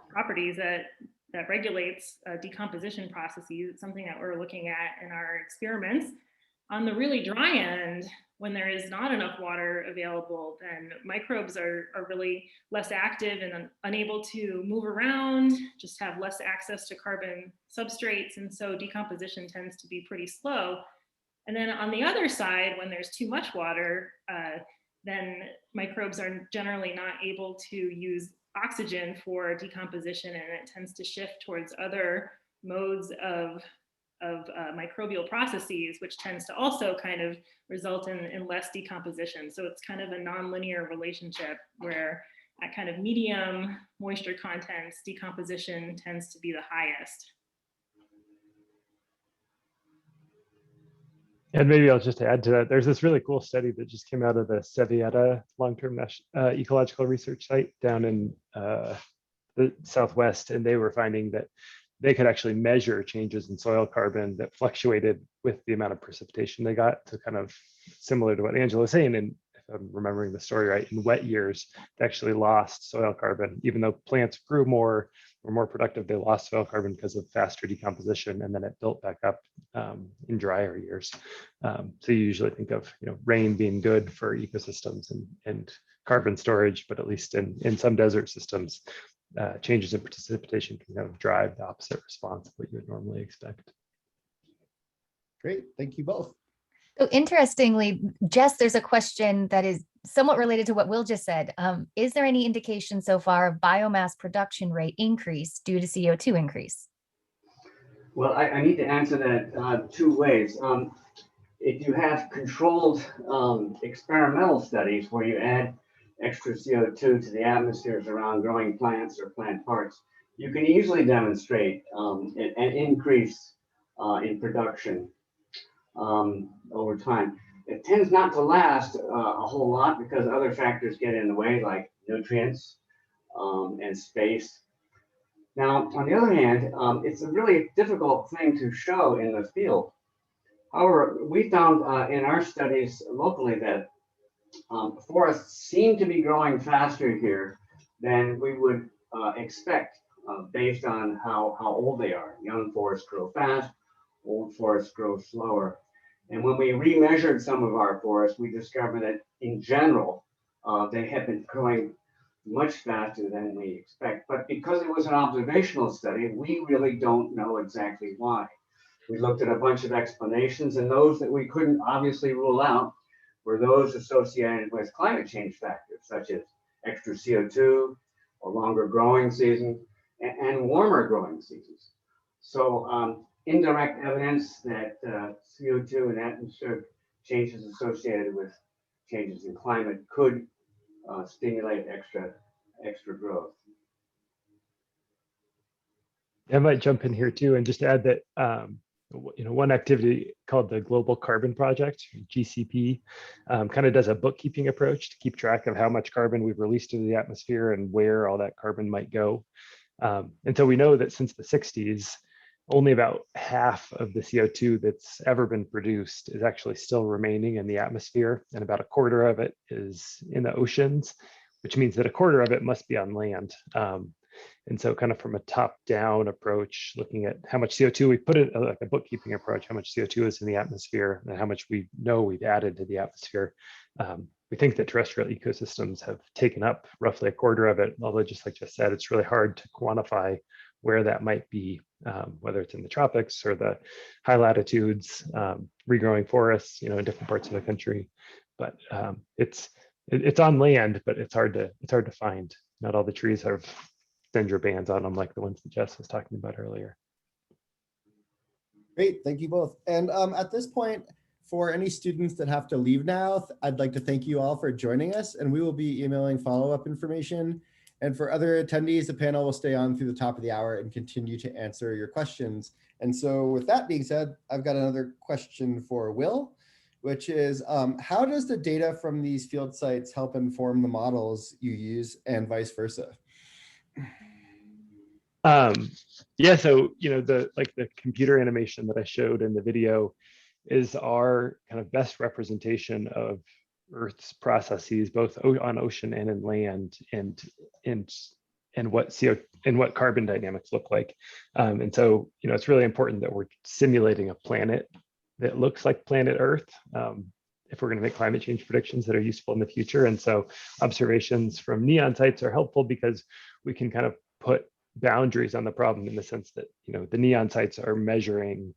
properties that regulates decomposition processes. It's something that we're looking at in our experiments. On the really dry end, when there is not enough water available, then microbes are really less active and unable to move around, just have less access to carbon substrates. And so decomposition tends to be pretty slow. And then on the other side, when there's too much water, then microbes are generally not able to use oxygen for decomposition, and it tends to shift towards other modes of microbial processes, which tends to also kind of result in less decomposition. So it's kind of a nonlinear relationship where at kind of medium moisture contents, decomposition tends to be the highest. And maybe I'll just add to that, there's this really cool study that just came out of the Sevietta long-term ecological research site down in the Southwest, and they were finding that they could actually measure changes in soil carbon that fluctuated with the amount of precipitation they got, to kind of similar to what Angela was saying. And if I'm remembering the story right, in wet years, they actually lost soil carbon. Even though plants grew more, were more productive, they lost soil carbon because of faster decomposition, and then it built back up in drier years. So you usually think of rain being good for ecosystems and carbon storage, but at least in some desert systems, changes in precipitation can kind of drive the opposite response of what you would normally expect. Great, thank you both. So interestingly, Jess, there's a question that is somewhat related to what Will just said. Is there any indication so far of biomass production rate increase due to CO2 increase? Well, I need to answer that two ways. If you have controlled experimental studies where you add extra CO2 to the atmospheres around growing plants or plant parts, you can easily demonstrate an increase in production over time. It tends not to last a whole lot because other factors get in the way, like nutrients and space. Now, on the other hand, it's a really difficult thing to show in the field. However, we found in our studies locally that forests seem to be growing faster here than we would expect based on how old they are. Young forests grow fast, old forests grow slower. And when we remeasured some of our forests, we discovered that in general, they have been growing much faster than we expect. But because it was an observational study, we really don't know exactly why. We looked at a bunch of explanations, and those that we couldn't obviously rule out were those associated with climate change factors, such as extra CO2, a longer growing season, and warmer growing seasons. So indirect evidence that CO2 and atmospheric changes associated with changes in climate could stimulate extra growth. I might jump in here too and just add that one activity called the Global Carbon Project, GCP, kind of does a bookkeeping approach to keep track of how much carbon we've released into the atmosphere and where all that carbon might go. And so we know that since the 60s, only about half of the CO2 that's ever been produced is actually still remaining in the atmosphere, and about a quarter of it is in the oceans, which means that a quarter of it must be on land. And so kind of from a top-down approach, looking at how much CO2 we put in, like a bookkeeping approach, how much CO2 is in the atmosphere and how much we know we've added to the atmosphere. We think that terrestrial ecosystems have taken up roughly a quarter of it, although just like Jess said, it's really hard to quantify where that might be, whether it's in the tropics or the high latitudes, regrowing forests, in different parts of the country. But it's on land, but it's hard to find. Not all the trees have dendro bands on them like the ones that Jess was talking about earlier. Great, thank you both. And at this point, for any students that have to leave now, I'd like to thank you all for joining us, and we will be emailing follow-up information. And for other attendees, the panel will stay on through the top of the hour and continue to answer your questions. And so with that being said, I've got another question for Will, which is how does the data from these field sites help inform the models you use and vice versa? Yeah, so the computer animation that I showed in the video is our kind of best representation of Earth's processes, both on ocean and in land, and what CO and what carbon dynamics look like. And so it's really important that we're simulating a planet that looks like planet Earth. if we're going to make climate change predictions that are useful in the future. And so observations from neon sites are helpful because we can kind of put boundaries on the problem in the sense that, you know, the neon sites are measuring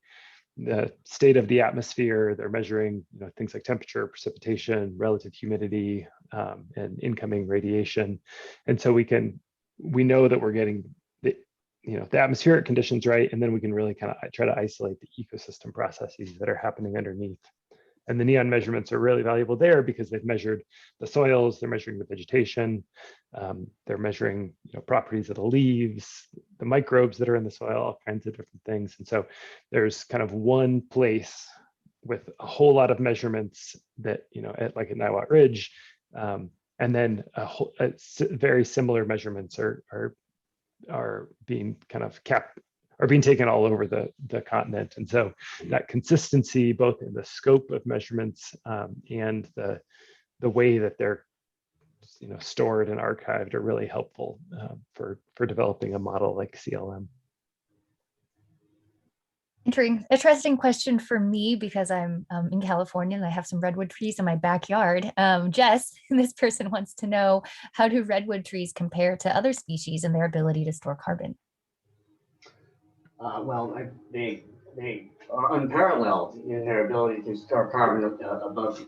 the state of the atmosphere. They're measuring, you know, things like temperature, precipitation, relative humidity, and incoming radiation. And so we know that we're getting the, you know, the atmospheric conditions right, and then we can really kind of try to isolate the ecosystem processes that are happening underneath. And the neon measurements are really valuable there because they've measured the soils, they're measuring the vegetation, they're measuring, you know, properties of the leaves, the microbes that are in the soil, all kinds of different things. And so there's kind of one place with a whole lot of measurements that, you know, at Nywat Ridge, and then very similar measurements are being kind of are being taken all over the continent. And so that consistency, both in the scope of measurements and the way that they're, you know, stored and archived, are really helpful for developing a model like CLM. Interesting question for me because I'm in California and I have some redwood trees in my backyard. Jess, this person wants to know, how do redwood trees compare to other species in their ability to store carbon? Well, they are unparalleled in their ability to store carbon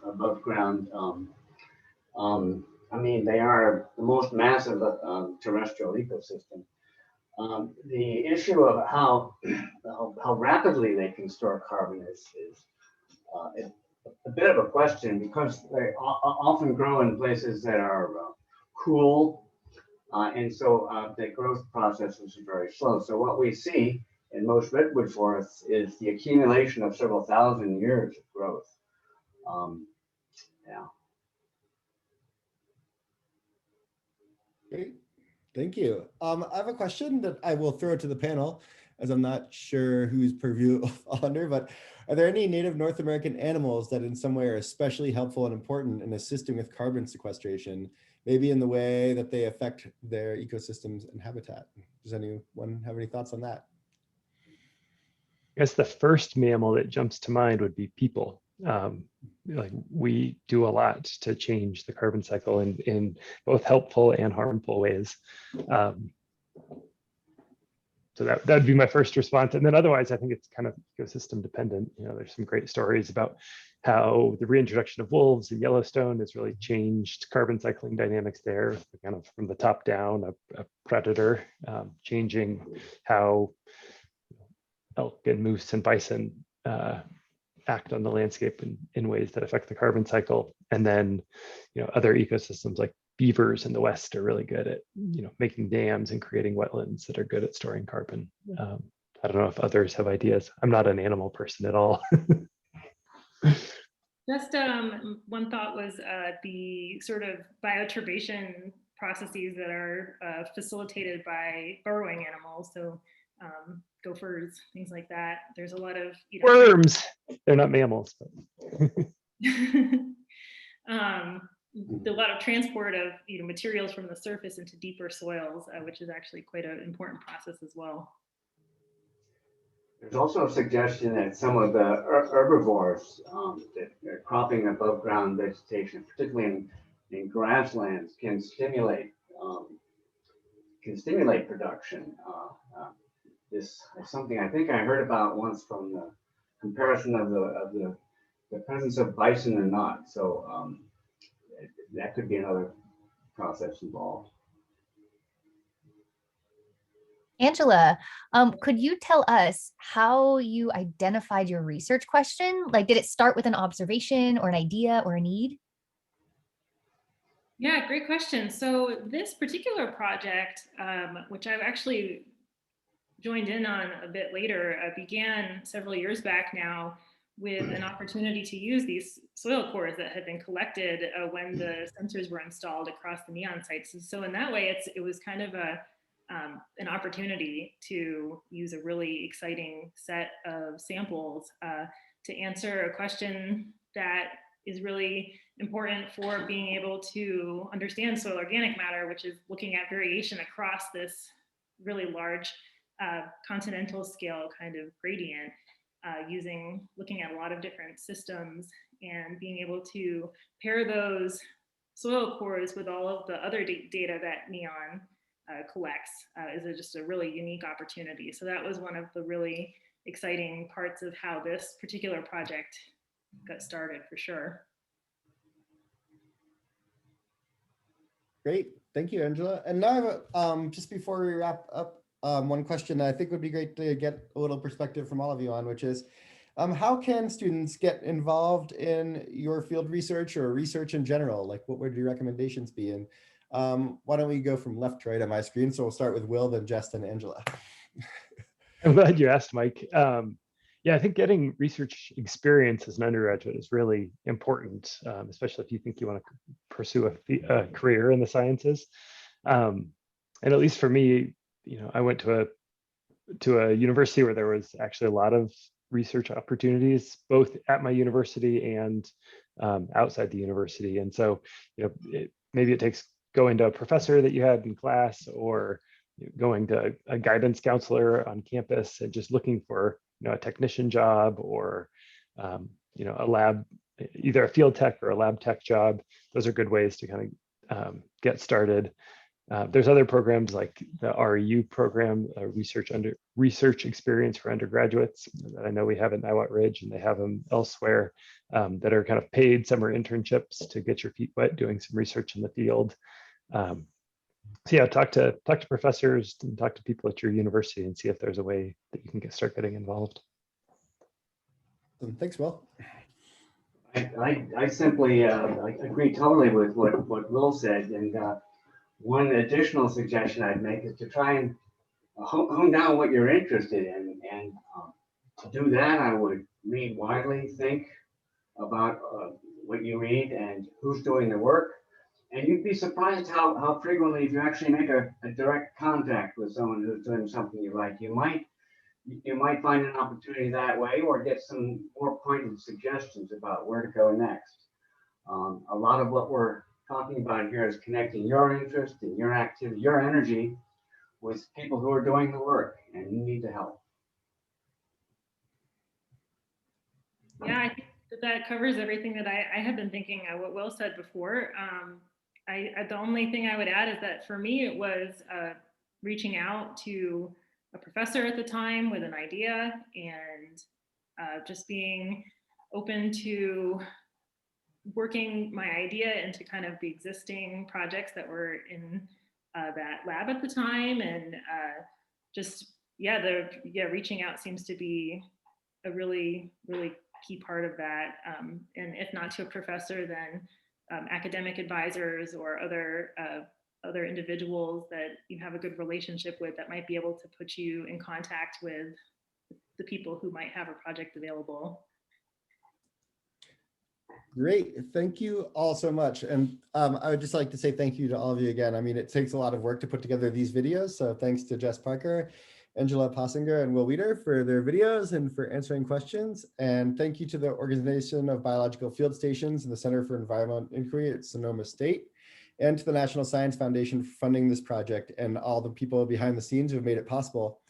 above ground. I mean, they are the most massive terrestrial ecosystem. The issue of how rapidly they can store carbon is a bit of a question, because they often grow in places that are cool, and so the growth process is very slow. So what we see in most redwood forests is the accumulation of several thousand years of growth. Yeah. Great, thank you. I have a question that I will throw to the panel, as I'm not sure whose purview it will fall under, but are there any native North American animals that in some way are especially helpful and important in assisting with carbon sequestration, maybe in the way that they affect their ecosystems and habitat? Does anyone have any thoughts on that? I guess the first mammal that jumps to mind would be people. Like, we do a lot to change the carbon cycle in both helpful and harmful ways. So that would be my first response. And then otherwise, I think it's kind of ecosystem dependent. You know, there's some great stories about how the reintroduction of wolves in Yellowstone has really changed carbon cycling dynamics there, kind of from the top down, a predator, changing how elk and moose and bison act on the landscape in ways that affect the carbon cycle. And then, you know, other ecosystems like beavers in the West are really good at, you know, making dams and creating wetlands that are good at storing carbon. I don't know if others have ideas. I'm not an animal person at all. Just one thought was the sort of bioturbation processes that are facilitated by burrowing animals. So gophers, things like that. There's a lot of, you know, worms. They're not mammals. But a lot of transport of, you know, materials from the surface into deeper soils, which is actually quite an important process as well. There's also a suggestion that some of the herbivores that are cropping above ground vegetation, particularly in grasslands, can stimulate production. This is something I think I heard about once from the comparison of the presence of bison or not. So that could be another process involved. Angela, could you tell us how you identified your research question? Like, did it start with an observation or an idea or a need? Yeah, great question. So this particular project, which I've actually joined in on a bit later, began several years back now with an opportunity to use these soil cores that had been collected when the sensors were installed across the neon sites. And so in that way, it was kind of an opportunity to use a really exciting set of samples to answer a question that is really important for being able to understand soil organic matter, which is looking at variation across this really large continental scale kind of gradient. looking at a lot of different systems and being able to pair those soil cores with all of the other data that NEON collects is just a really unique opportunity. So that was one of the really exciting parts of how this particular project got started, for sure. Great, thank you, Angela. And now I have just before we wrap up, one question that I think would be great to get a little perspective from all of you on, which is, how can students get involved in your field research or research in general? Like, what would your recommendations be? And why don't we go from left to right on my screen? So we'll start with Will, then Jess, and Angela. I'm glad you asked, Mike. Yeah, I think getting research experience as an undergraduate is really important, especially if you think you want to pursue a career in the sciences. And at least for me, I went to a university where there was actually a lot of research opportunities, both at my university and outside the university. And so, maybe it takes going to a professor that you had in class, or going to a guidance counselor on campus and just looking for a technician job, or a lab, either a field tech or a lab tech job. Those are good ways to kind of get started. There's other programs like the REU program, research experience for undergraduates, that I know we have at Nywat Ridge, and they have them elsewhere, that are kind of paid summer internships to get your feet wet doing some research in the field. So yeah, talk to professors and talk to people at your university and see if there's a way that you can start getting involved. Thanks, Will. I simply I agree totally with what Will said, and one additional suggestion I'd make is to try and hone down what you're interested in, and to do that, I would read widely, think about what you read and who's doing the work. And you'd be surprised how frequently, if you actually make a direct contact with someone who's doing something you like, you might find an opportunity that way, or get some more pointed suggestions about where to go next. A lot of what we're talking about here is connecting your interest and your activity, your energy, with people who are doing the work, and you need to help. Yeah, I think that covers everything that I have been thinking. What Will said before. The only thing I would add is that for me, it was reaching out to a professor at the time with an idea, and just being open to working my idea into kind of the existing projects that were in that lab at the time. And reaching out seems to be a really, really key part of that. And if not to a professor, then academic advisors or other individuals that you have a good relationship with, that might be able to put you in contact with the people who might have a project available. Great, thank you all so much. And I would just like to say thank you to all of you again. I mean, it takes a lot of work to put together these videos. So thanks to Jess Parker, Angela Possinger, and Will Weider for their videos and for answering questions. And thank you to the Organization of Biological Field Stations and the Center for Environmental Inquiry at Sonoma State, and to the National Science Foundation for funding this project, and all the people behind the scenes who have made it possible.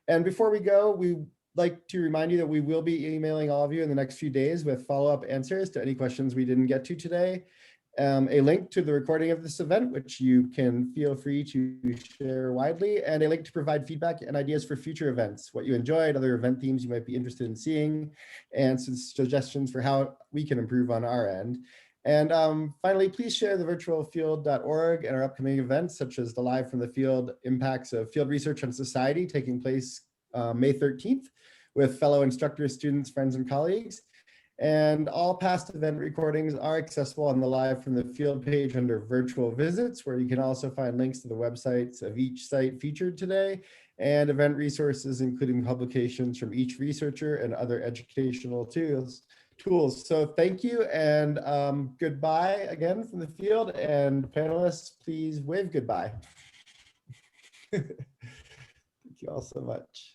And before we go, we like to remind you that we will be emailing all of you in the next few days with follow-up answers to any questions we didn't get to today. A link to the recording of this event, which you can feel free to share widely, and a link to provide feedback and ideas for future events, what you enjoyed, other event themes you might be interested in seeing, and some suggestions for how we can improve on our end. And finally, please share the virtualfield.org and our upcoming events, such as the Live from the Field Impacts of Field Research on Society, taking place May 13th with fellow instructors, students, friends, and colleagues. And all past event recordings are accessible on the Live from the Field page under virtual visits, where you can also find links to the websites of each site featured today, and event resources, including publications from each researcher and other educational tools. So thank you, and goodbye again from the field. And panelists, please wave goodbye. Thank you all so much.